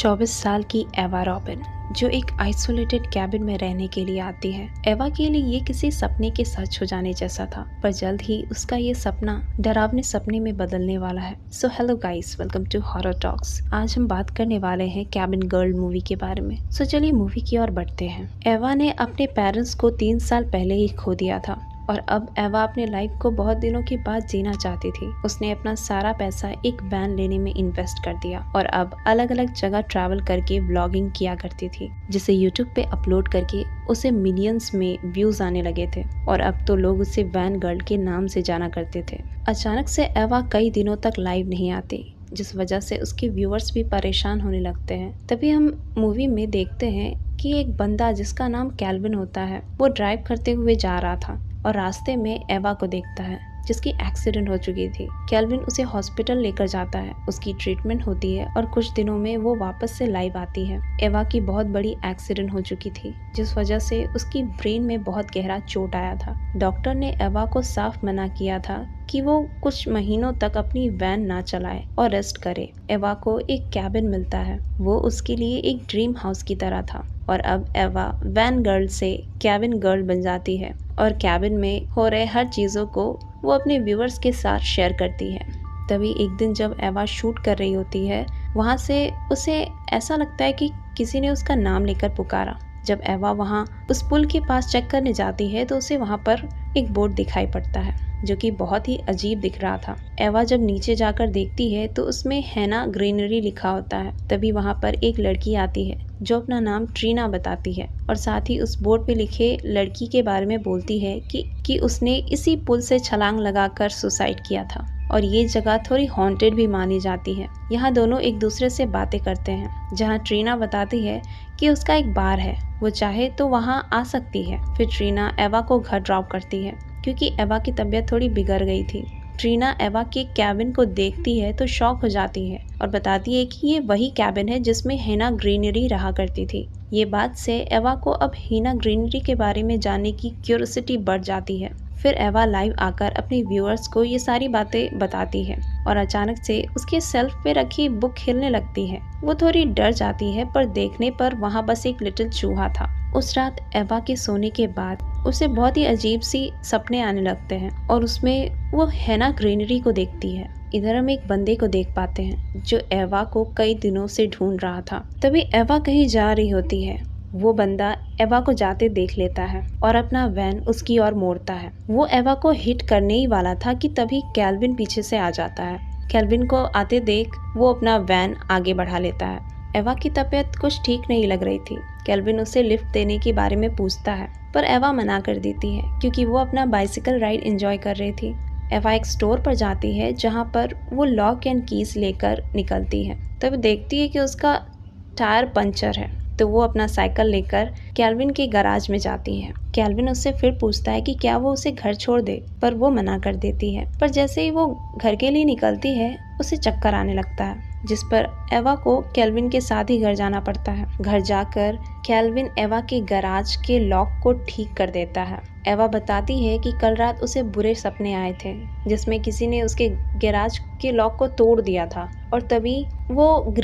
24 साल की एवा रॉबिन जो एक आइसोलेटेड कैबिन में रहने के लिए आती है। एवा के लिए ये किसी सपने के सच हो जाने जैसा था, पर जल्द ही उसका ये सपना डरावने सपने में बदलने वाला है। So hello guys, welcome to horror talks. आज हम बात करने वाले हैं कैबिन गर्ल मूवी के बारे में। सो चलिए मूवी की ओर बढ़ते हैं। एवा ने अपने पेरेंट्स को 3 साल पहले ही खो दिया था और अब एवा अपने लाइफ को बहुत दिनों के बाद जीना चाहती थी। उसने अपना सारा पैसा एक वैन लेने में इन्वेस्ट कर दिया और अब अलग अलग जगह ट्रैवल करके व्लॉगिंग किया करती थी, जिसे यूट्यूब पे अपलोड करके उसे मिलियंस में व्यूज आने लगे थे और अब तो लोग उसे वैन गर्ल के नाम से जाना करते थे। अचानक से एवा कई दिनों तक लाइव नहीं आती, जिस वजह से उसके व्यूअर्स भी परेशान होने लगते हैं। तभी हम मूवी में देखते हैं कि एक बंदा जिसका नाम कैल्विन होता है, वो ड्राइव करते हुए जा रहा था और रास्ते में एवा को देखता है जिसकी एक्सीडेंट हो चुकी थी। कैल्विन उसे हॉस्पिटल लेकर जाता है, उसकी ट्रीटमेंट होती है और कुछ दिनों में वो वापस से लाइव आती है। एवा की बहुत बड़ी एक्सीडेंट हो चुकी थी, जिस वजह से उसकी ब्रेन में बहुत गहरा चोट आया था। डॉक्टर ने एवा को साफ मना किया था कि वो कुछ महीनों तक अपनी वैन ना चलाए और रेस्ट करे। एवा को एक कैबिन मिलता है, वो उसके लिए एक ड्रीम हाउस की तरह था और अब एवा वैन गर्ल से कैबिन गर्ल बन जाती है और कैबिन में हो रहे हर चीज़ों को वो अपने व्यूअर्स के साथ शेयर करती है। तभी एक दिन जब एवा शूट कर रही होती है, वहाँ से उसे ऐसा लगता है कि किसी ने उसका नाम लेकर पुकारा। जब एवा वहाँ उस पुल के पास चेक करने जाती है तो उसे वहाँ पर एक बोर्ड दिखाई पड़ता है जो कि बहुत ही अजीब दिख रहा था। एवा जब नीचे जाकर देखती है तो उसमें हैना ग्रीनरी लिखा होता है। तभी वहाँ पर एक लड़की आती है जो अपना नाम ट्रीना बताती है और साथ ही उस बोर्ड पे लिखे लड़की के बारे में बोलती है कि उसने इसी पुल से छलांग लगाकर सुसाइड किया था और ये जगह थोड़ी हॉन्टेड भी मानी जाती है। यहाँ दोनों एक दूसरे से बातें करते हैं, जहाँ ट्रीना बताती है कि उसका एक बार है, वो चाहे तो वहाँ आ सकती है। फिर ट्रीना एवा को घर ड्रॉप करती है क्योंकि एवा की तबीयत थोड़ी बिगड़ गई थी। ट्रीना एवा के कैबिन को देखती है तो शॉक हो जाती है और बताती है कि ये वही कैबिन है जिसमें हैना ग्रीनरी रहा करती थी। ये बात से एवा को अब हैना ग्रीनरी के बारे में जानने की क्यूरियोसिटी बढ़ जाती है। फिर एवा लाइव आकर अपने व्यूअर्स को ये सारी बातें बताती है और अचानक से उसके शेल्फ पे रखी बुक हिलने लगती है। वो थोड़ी डर जाती है, पर देखने पर वहाँ बस एक लिटिल चूहा था। उस रात एवा के सोने के बाद उसे बहुत ही अजीब सी सपने आने लगते हैं और उसमें वो हैना ग्रीनरी को देखती है। इधर हम एक बंदे को देख पाते हैं जो एवा को कई दिनों से ढूंढ रहा था। तभी एवा कहीं जा रही होती है, वो बंदा एवा को जाते देख लेता है और अपना वैन उसकी ओर मोड़ता है। वो एवा को हिट करने ही वाला था कि तभी कैल्विन पीछे से आ जाता है। कैल्विन को आते देख वो अपना वैन आगे बढ़ा लेता है। एवा की तबीयत कुछ ठीक नहीं लग रही थी। कैल्विन उसे लिफ्ट देने के बारे में पूछता है, पर एवा मना कर देती है क्योंकि वो अपना बाइसिकल राइड एंजॉय कर रही थी। एवा एक स्टोर पर जाती है जहाँ पर वो लॉक एंड कीज लेकर निकलती है। तब देखती है कि उसका टायर पंचर है, तो वो अपना साइकिल लेकर कैल्विन के गैराज में जाती है। कैल्विन उससे फिर पूछता है कि क्या वो उसे घर छोड़ दे, पर वो मना कर देती है। पर जैसे ही वो घर के लिए निकलती है, उसे चक्कर आने लगता है, जिस पर एवा को कैल्विन के साथ ही घर जाना पड़ता है। घर जाकर कैल्विन एवा के गैराज के लॉक को ठीक कर देता है। एवा बताती है कि कल रात उसे बुरे सपने आए थे जिसमें किसी ने उसके गैराज के लॉक को तोड़ दिया था और तभी वो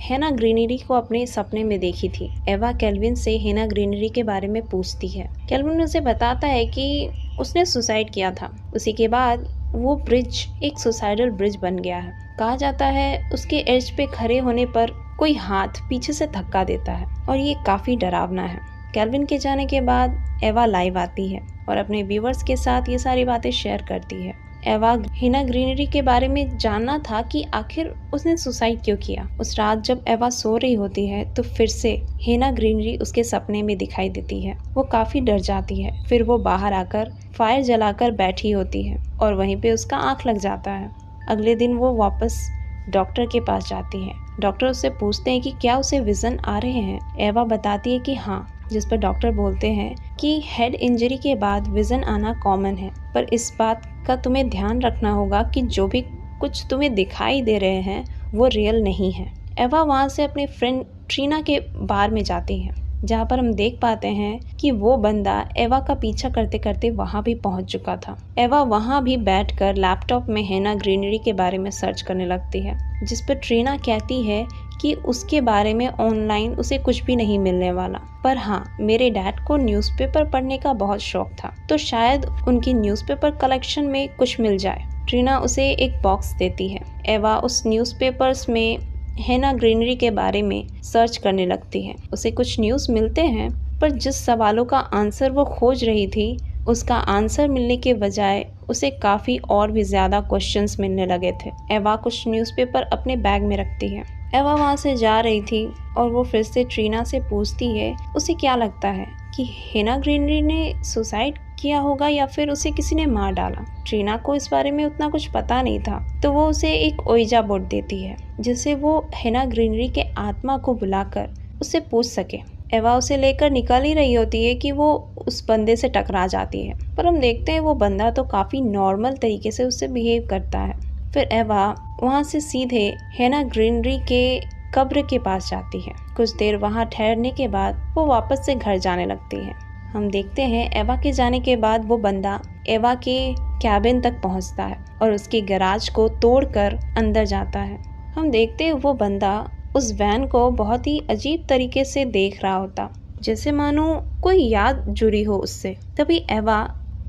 हैना ग्रीनरी को अपने सपने में देखी थी। एवा कैल्विन से हैना ग्रीनरी के बारे में पूछती है। कैल्विन उसे बताता है कि उसने सुसाइड किया था। उसी के बाद वो ब्रिज एक सुसाइडल ब्रिज बन गया है। कहा जाता है उसके एज पे खड़े होने पर कोई हाथ पीछे से धक्का देता है और ये काफी डरावना है। कैल्विन के जाने के बाद एवा लाइव आती है और अपने व्यूअर्स के साथ ये सारी बातें शेयर करती है। एवा हैना ग्रीनरी के बारे में जानना था कि आखिर उसने सुसाइड क्यों किया। उस रात जब एवा सो रही होती है तो फिर से हैना ग्रीनरी उसके सपने में दिखाई देती है। वो काफी डर जाती है। फिर वो बाहर आकर फायर जलाकर बैठी होती है और वहीं पे उसका आँख लग जाता है। अगले दिन वो वापस डॉक्टर के पास जाती है। डॉक्टर उससे पूछते हैं कि क्या उसे विजन आ रहे हैं। एवा बताती है कि हाँ, जिस पर डॉक्टर बोलते हैं कि हेड इंजरी के बाद विजन आना कॉमन है, पर इस बात का तुम्हें ध्यान रखना होगा कि जो भी कुछ तुम्हें दिखाई दे रहे हैं वो रियल नहीं है। एवा वहाँ से अपने फ्रेंड ट्रीना के बार में जाती है, जहाँ पर हम देख पाते हैं कि वो बंदा एवा का पीछा करते करते वहाँ भी पहुँच चुका था। एवा वहाँ भी बैठकर लैपटॉप में हैना ग्रीनरी के बारे में सर्च करने लगती है, जिस पर ट्रीना कहती है कि उसके बारे में ऑनलाइन उसे कुछ भी नहीं मिलने वाला, पर हाँ, मेरे डैड को न्यूज़पेपर पढ़ने का बहुत शौक था, तो शायद उनकी न्यूज़पेपर कलेक्शन में कुछ मिल जाए। ट्रीना उसे एक बॉक्स देती है। एवा उस न्यूज़पेपर्स में हेना ग्रीनरी के बारे में सर्च करने लगती है। उसे कुछ न्यूज़ मिलते हैं, पर जिस सवालों का आंसर वो खोज रही थी, उसका आंसर मिलने के बजाय उसे काफ़ी और भी ज़्यादा क्वेश्चंस मिलने लगे थे। एवा कुछ न्यूज़पेपर अपने बैग में रखती है। एवा वहाँ से जा रही थी और वो फिर से ट्रीना से पूछती है उसे क्या लगता है कि हेना ग्रीनरी ने सुसाइड किया होगा या फिर उसे किसी ने मार डाला। ट्रीना को इस बारे में उतना कुछ पता नहीं था, तो वो उसे एक ओइजा बोर्ड देती है जिससे वो हेना ग्रीनरी के आत्मा को बुलाकर उससे पूछ सके। एवा उसे लेकर निकल ही रही होती है कि वो उस बंदे से टकरा जाती है, पर हम देखते हैं वो बंदा तो काफ़ी नॉर्मल तरीके से उससे बिहेव करता है। फिर एवा वहाँ से सीधे हेना ग्रीनरी के कब्र के पास जाती है। कुछ देर वहाँ ठहरने के बाद वो वापस से घर जाने लगती है। हम देखते हैं एवा के जाने के बाद वो बंदा एवा के कैबिन तक पहुँचता है और उसके गैराज को तोड़कर अंदर जाता है। हम देखते हैं वो बंदा उस वैन को बहुत ही अजीब तरीके से देख रहा होता, जैसे मानो कोई याद जुड़ी हो उससे। तभी एवा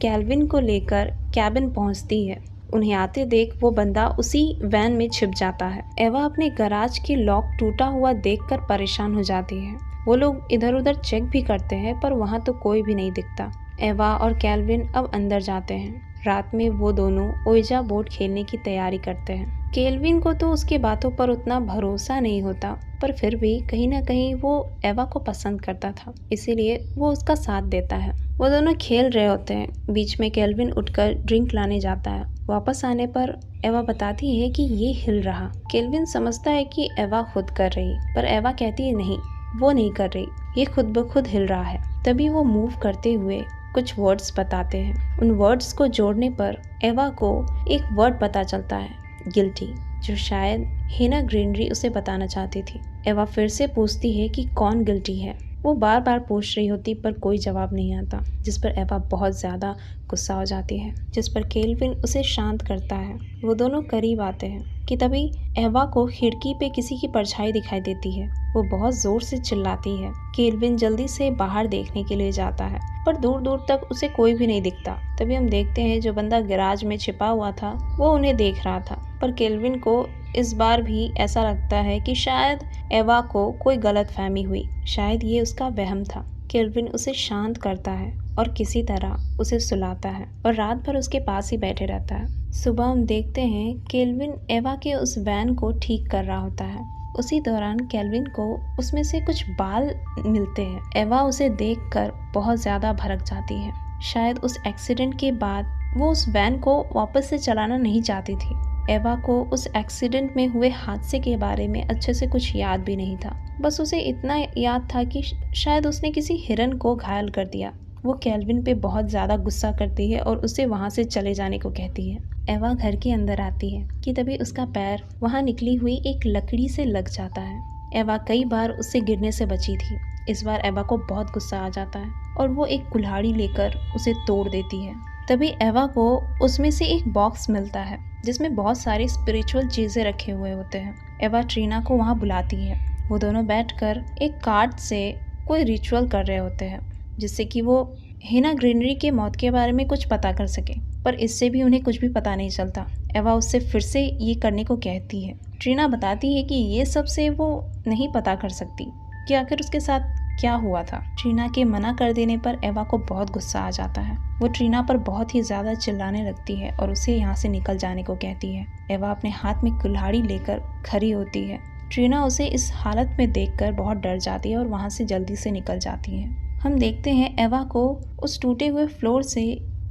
कैल्विन को लेकर कैबिन पहुंचती है। उन्हें आते देख वो बंदा उसी वैन में छिप जाता है। एवा अपने गैराज की लॉक टूटा हुआ देखकर परेशान हो जाती है। वो लोग इधर उधर चेक भी करते हैं, पर वहाँ तो कोई भी नहीं दिखता। एवा और कैल्विन अब अंदर जाते हैं। रात में वो दोनों ओइजा बोर्ड खेलने की तैयारी करते हैं। केल्विन को तो उसकी बातों पर उतना भरोसा नहीं होता, पर फिर भी कहीं ना कहीं वो एवा को पसंद करता था, इसीलिए वो उसका साथ देता है। वो दोनों खेल रहे होते हैं। बीच में केल्विन उठकर ड्रिंक लाने जाता है। वापस आने पर एवा बताती है कि ये हिल रहा। केल्विन समझता है कि एवा खुद कर रही, पर एवा कहती है नहीं, वो नहीं कर रही, ये खुद ब खुद हिल रहा है। तभी वो मूव करते हुए कुछ वर्ड्स बताते हैं। उन वर्ड्स को जोड़ने पर एवा को एक वर्ड पता चलता है, गिल्टी, जो शायद हेना ग्रीनरी उसे बताना चाहती थी। एवा फिर से पूछती है कि कौन गिल्टी है। वो बार बार पूछ रही होती, पर कोई जवाब नहीं आता, जिस पर एवा बहुत ज़्यादा गुस्सा हो जाती है, जिस पर केल्विन उसे शांत करता है। वो दोनों करीब आते हैं कि तभी एवा को खिड़की पे किसी की परछाई दिखाई देती है। वो बहुत जोर से चिल्लाती है। केल्विन जल्दी से बाहर देखने के लिए जाता है, पर दूर दूर तक उसे कोई भी नहीं दिखता। तभी हम देखते हैं जो बंदा गैराज में छिपा हुआ था वो उन्हें देख रहा था, पर केल्विन को इस बार भी ऐसा लगता है कि शायद एवा को कोई गलतफहमी हुई, शायद ये उसका वहम था। केल्विन उसे शांत करता है और किसी तरह उसे सुलाता है और रात भर उसके पास ही बैठे रहता है। सुबह हम देखते हैं केल्विन एवा के उस वैन को ठीक कर रहा होता है। उसी दौरान केल्विन को उसमें से कुछ बाल मिलते हैं। एवा उसे देखकर बहुत ज़्यादा भड़क जाती है। शायद उस एक्सीडेंट के बाद वो उस वैन को वापस से चलाना नहीं चाहती थी। एवा को उस एक्सीडेंट में हुए हादसे के बारे में अच्छे से कुछ याद भी नहीं था। बस उसे इतना याद था कि शायद उसने किसी हिरन को घायल कर दिया। वो केल्विन पे बहुत ज़्यादा गुस्सा करती है और उसे वहाँ से चले जाने को कहती है। एवा घर के अंदर आती है कि तभी उसका पैर वहाँ निकली हुई एक लकड़ी से लग जाता है। एवा कई बार उससे गिरने से बची थी। इस बार एवा को बहुत गुस्सा आ जाता है और वो एक कुल्हाड़ी लेकर उसे तोड़ देती है। तभी एवा को उसमें से एक बॉक्स मिलता है जिसमें बहुत सारी स्पिरिचुअल चीज़ें रखे हुए होते हैं। एवा ट्रीना को वहाँ बुलाती है। वो दोनों बैठकर एक कार्ड से कोई रिचुअल कर रहे होते हैं जिससे कि वो हेना ग्रीनरी के मौत के बारे में कुछ पता कर सके, पर इससे भी उन्हें कुछ भी पता नहीं चलता। एवा उससे फिर से ये करने को कहती है। ट्रीना बताती है कि ये सब से वो नहीं पता कर सकती कि आखिर उसके साथ क्या हुआ था। ट्रीना के मना कर देने पर एवा को बहुत गुस्सा आ जाता है। वो ट्रीना पर बहुत ही ज़्यादा चिल्लाने लगती है और उसे यहाँ से निकल जाने को कहती है। एवा अपने हाथ में कुल्हाड़ी लेकर खड़ी होती है। ट्रीना उसे इस हालत में देखकर बहुत डर जाती है और वहाँ से जल्दी से निकल जाती है। हम देखते हैं एवा को उस टूटे हुए फ्लोर से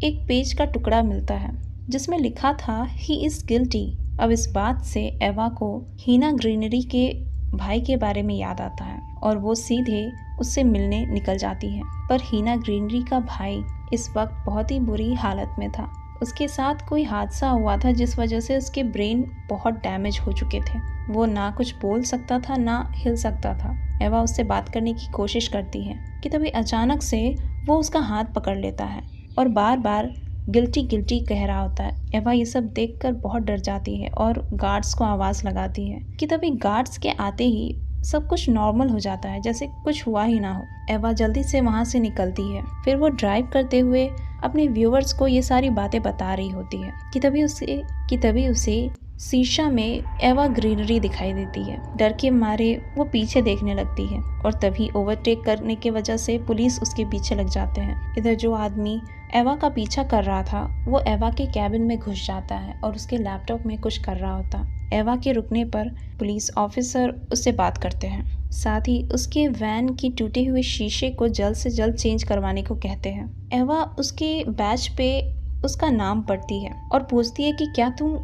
एक पेज का टुकड़ा मिलता है जिसमें लिखा था ही इज़ गिल्टी। अब इस बात से एवा को हेना ग्रीनरी के भाई के बारे में याद आता है और वो सीधे उससे मिलने निकल जाती है। पर हेना ग्रीनरी का भाई इस वक्त बहुत ही बुरी हालत में था। उसके साथ कोई हादसा हुआ था जिस वजह से उसके ब्रेन बहुत डैमेज हो चुके थे। वो ना कुछ बोल सकता था ना हिल सकता था। एवा उससे बात करने की कोशिश करती है कि तभी अचानक से वो उसका हाथ पकड़ लेता है और बार बार गिल्टी गिल्टी कह रहा होता है। एवा ये सब देखकर बहुत डर जाती है और गार्ड्स को आवाज़ लगाती है कि तभी गार्ड्स के आते ही सब कुछ नॉर्मल हो जाता है, जैसे कुछ हुआ ही ना हो। एवा जल्दी से वहाँ से निकलती है। फिर वो ड्राइव करते हुए अपने व्यूअर्स को ये सारी बातें बता रही होती है कि तभी उसे शीशा में एवा ग्रीनरी दिखाई देती है। डर के मारे वो पीछे देखने लगती है और तभी ओवरटेक करने की वजह से पुलिस उसके पीछे लग जाते हैं। इधर जो आदमी एवा का पीछा कर रहा था वो एवा के कैबिन में घुस जाता है और उसके लैपटॉप में कुछ कर रहा होता। एवा के रुकने पर पुलिस ऑफिसर उससे बात करते हैं, साथ ही उसके वैन की टूटे हुए शीशे को जल्द से जल्द चेंज करवाने को कहते हैं। एवा उसके बैच पे उसका नाम पढ़ती है और पूछती है कि क्या तुम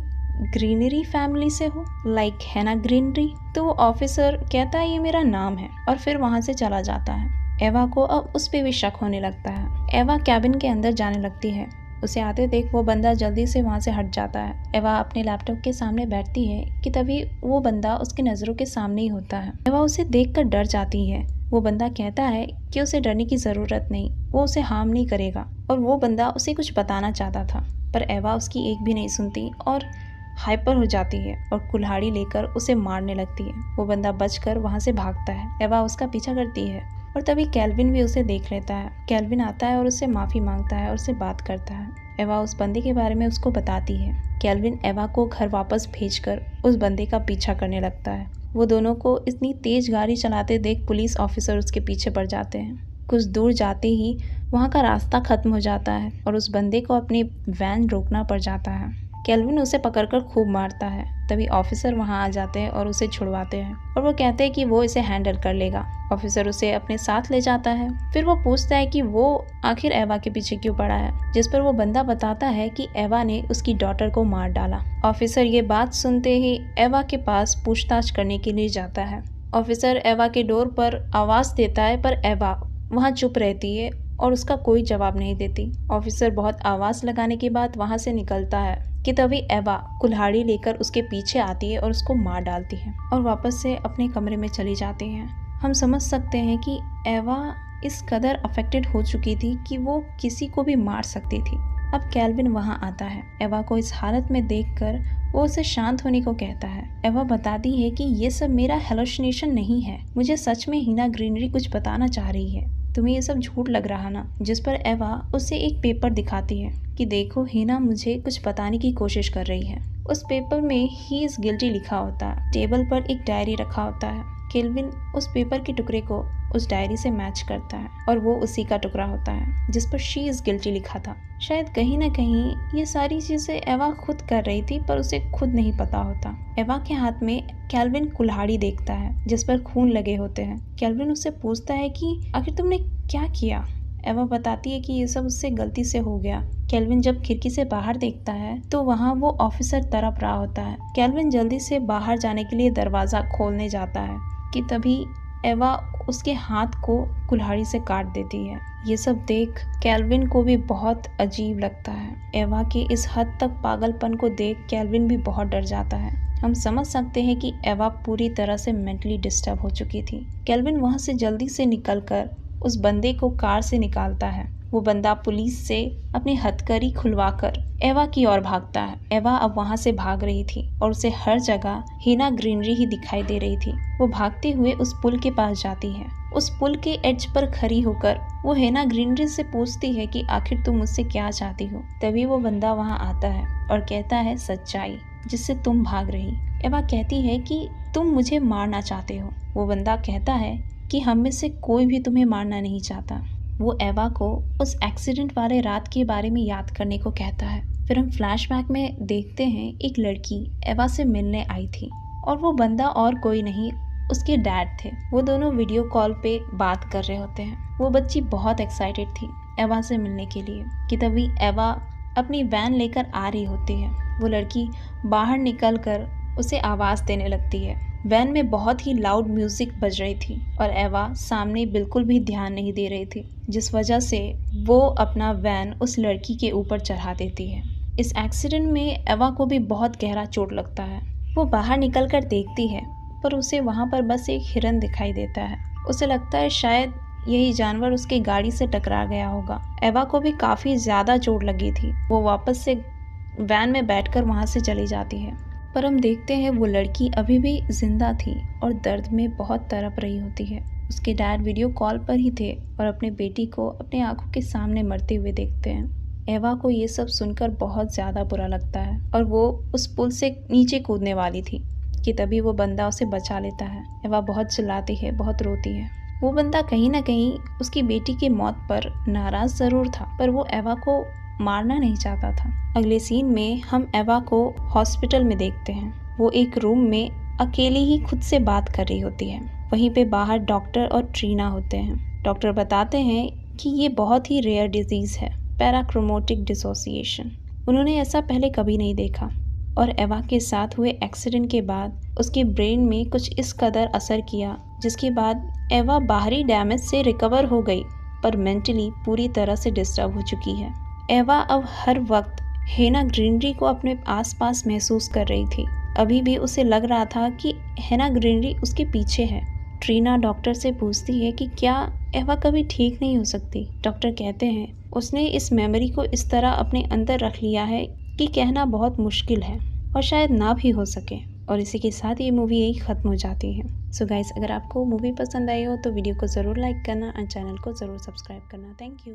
ग्रीनरी फैमिली से हो, लाइक है ना ग्रीनरी। तो वो ऑफिसर कहता है ये मेरा नाम है और फिर वहाँ से चला जाता है। एवा को अब उस पे भी शक होने लगता है। एवा कैबिन के अंदर जाने लगती है। उसे आते देख वो बंदा जल्दी से वहाँ से हट जाता है। एवा अपने लैपटॉप के सामने बैठती है कि तभी वो बंदा उसकी नज़रों के सामने ही होता है। एवा उसे देखकर डर जाती है। वो बंदा कहता है कि उसे डरने की ज़रूरत नहीं, वो उसे हार्म नहीं करेगा और वो बंदा उसे कुछ बताना चाहता था, पर एवा उसकी एक भी नहीं सुनती और हाइपर हो जाती है और कुल्हाड़ी लेकर उसे मारने लगती है। वो बंदा बचकर वहाँ से भागता है। एवा उसका पीछा करती है और तभी केल्विन भी उसे देख लेता है। केल्विन आता है और उससे माफ़ी मांगता है और उससे बात करता है। एवा उस बंदे के बारे में उसको बताती है। केल्विन एवा को घर वापस भेजकर उस बंदे का पीछा करने लगता है। वो दोनों को इतनी तेज गाड़ी चलाते देख पुलिस ऑफिसर उसके पीछे पड़ जाते हैं। कुछ दूर जाते ही वहाँ का रास्ता खत्म हो जाता है और उस बंदे को अपनी वैन रोकना पड़ जाता है। केल्विन उसे पकड़कर खूब मारता है। तभी ऑफिसर वहाँ आ जाते हैं और उसे छुड़वाते हैं और वो कहते हैं कि वो इसे हैंडल कर लेगा। ऑफिसर उसे अपने साथ ले जाता है। फिर वो पूछता है कि वो आखिर एवा के पीछे क्यों पड़ा है, जिस पर वो बंदा बताता है कि एवा ने उसकी डॉटर को मार डाला। ऑफिसर ये बात सुनते ही एवा के पास पूछताछ करने के लिए जाता है। ऑफिसर एवा के डोर पर आवाज़ देता है पर एवा वहाँ चुप रहती है और उसका कोई जवाब नहीं देती। ऑफिसर बहुत आवाज़ लगाने के बाद वहाँ से निकलता है कि तभी एवा कुल्हाड़ी लेकर उसके पीछे आती है और उसको मार डालती है और वापस से अपने कमरे में चली जाती है। हम समझ सकते हैं कि एवा इस कदर अफेक्टेड हो चुकी थी कि वो किसी को भी मार सकती थी। अब केल्विन वहाँ आता है। एवा को इस हालत में देखकर वो उसे शांत होने को कहता है। एवा बताती है कि ये सब मेरा हेलुसिनेशन नहीं है, मुझे सच में हीना ग्रीनरी कुछ बताना चाह रही है, तुम्हें ये सब झूठ लग रहा ना। जिस पर एवा उसे एक पेपर दिखाती है कि देखो हीना मुझे कुछ बताने की कोशिश कर रही है। उस पेपर में ही इज गिल्टी लिखा होता है। टेबल पर एक डायरी रखा होता है। केल्विन उस पेपर के टुकड़े को उस डायरी से मैच करता है और वो उसी का टुकड़ा होता है जिस पर शी इज गिल्टी लिखा था। शायद कहीं ना कहीं ये सारी चीजें एवा खुद कर रही थी पर उसे खुद नहीं पता होता। एवा के हाथ में केल्विन कुल्हाड़ी देखता है जिस पर खून लगे होते हैं। केल्विन उससे पूछता है कि आखिर तुमने क्या किया। एवा बताती है कि ये सब उससे गलती से हो गया। केल्विन जब खिड़की से बाहर देखता है तो वहाँ वो ऑफिसर तड़प रहा होता है। केल्विन जल्दी से बाहर जाने के लिए दरवाज़ा खोलने जाता है कि तभी एवा उसके हाथ को कुल्हाड़ी से काट देती है। ये सब देख केल्विन को भी बहुत अजीब लगता है। एवा के इस हद तक पागलपन को देख केल्विन भी बहुत डर जाता है। हम समझ सकते हैं कि एवा पूरी तरह से मेंटली डिस्टर्ब हो चुकी थी। केल्विन वहाँ से जल्दी से निकलकर उस बंदे को कार से निकालता है। वो बंदा पुलिस से अपनी हथकड़ी खुलवाकर एवा की ओर भागता है। एवा अब वहाँ से भाग रही थी और उसे हर जगह हीना ग्रीनरी ही दिखाई दे रही थी। वो भागते हुए उस पुल के पास जाती है। उस पुल के एज पर खड़ी होकर वो हीना ग्रीनरी से पूछती है कि आखिर तुम मुझसे क्या चाहती हो। तभी वो बंदा वहाँ आता है और कहता है सच्चाई जिससे तुम भाग रही। एवा कहती है कि तुम मुझे मारना चाहते हो। वो बंदा कहता है कि हम में से कोई भी तुम्हें मारना नहीं चाहता। वो एवा को उस एक्सीडेंट वाले रात के बारे में याद करने को कहता है। फिर हम फ्लैशबैक में देखते हैं एक लड़की एवा से मिलने आई थी और वो बंदा और कोई नहीं उसके डैड थे। वो दोनों वीडियो कॉल पे बात कर रहे होते हैं। वो बच्ची बहुत एक्साइटेड थी एवा से मिलने के लिए कि तभी एवा अपनी वैन लेकर आ रही होती है। वो लड़की बाहर निकल कर उसे आवाज़ देने लगती है। वैन में बहुत ही लाउड म्यूजिक बज रही थी और एवा सामने बिल्कुल भी ध्यान नहीं दे रही थी, जिस वजह से वो अपना वैन उस लड़की के ऊपर चढ़ा देती है। इस एक्सीडेंट में एवा को भी बहुत गहरा चोट लगता है। वो बाहर निकल कर देखती है पर उसे वहाँ पर बस एक हिरन दिखाई देता है। उसे लगता है शायद यही जानवर उसके गाड़ी से टकरा गया होगा। एवा को भी काफ़ी ज़्यादा चोट लगी थी। वो वापस से वैन में बैठकर वहाँ से चली जाती है, पर हम देखते हैं वो लड़की अभी भी जिंदा थी और दर्द में बहुत तड़प रही होती है। उसके डैड वीडियो कॉल पर ही थे और अपने बेटी को अपने आंखों के सामने मरते हुए देखते हैं। एवा को ये सब सुनकर बहुत ज़्यादा बुरा लगता है और वो उस पुल से नीचे कूदने वाली थी कि तभी वो बंदा उसे बचा लेता है। एवा बहुत चिल्लाती है, बहुत रोती है। वो बंदा कहीं ना कहीं उसकी बेटी की मौत पर नाराज ज़रूर था, पर वो एवा को मारना नहीं चाहता था। अगले सीन में हम एवा को हॉस्पिटल में देखते हैं। वो एक रूम में अकेली ही खुद से बात कर रही होती है। वहीं पे बाहर डॉक्टर और ट्रीना होते हैं। डॉक्टर बताते हैं कि ये बहुत ही रेयर डिजीज़ है, पैराक्रोमोटिक डिसोसिएशन। उन्होंने ऐसा पहले कभी नहीं देखा और एवा के साथ हुए एक्सीडेंट के बाद उसके ब्रेन में कुछ इस कदर असर किया, जिसके बाद एवा बाहरी डैमेज से रिकवर हो गई, पर मेंटली पूरी तरह से डिस्टर्ब हो चुकी है। एवा अब हर वक्त हेना ग्रीनरी को अपने आसपास महसूस कर रही थी। अभी भी उसे लग रहा था कि हेना ग्रीनरी उसके पीछे है। ट्रीना डॉक्टर से पूछती है कि क्या एवा कभी ठीक नहीं हो सकती। डॉक्टर कहते हैं उसने इस मेमोरी को इस तरह अपने अंदर रख लिया है कि कहना बहुत मुश्किल है और शायद ना भी हो सके। और इसी के साथ ये मूवी यही ख़त्म हो जाती है। सो गाइस, अगर आपको मूवी पसंद आई हो तो वीडियो को ज़रूर लाइक करना और चैनल को ज़रूर सब्सक्राइब करना। Thank you.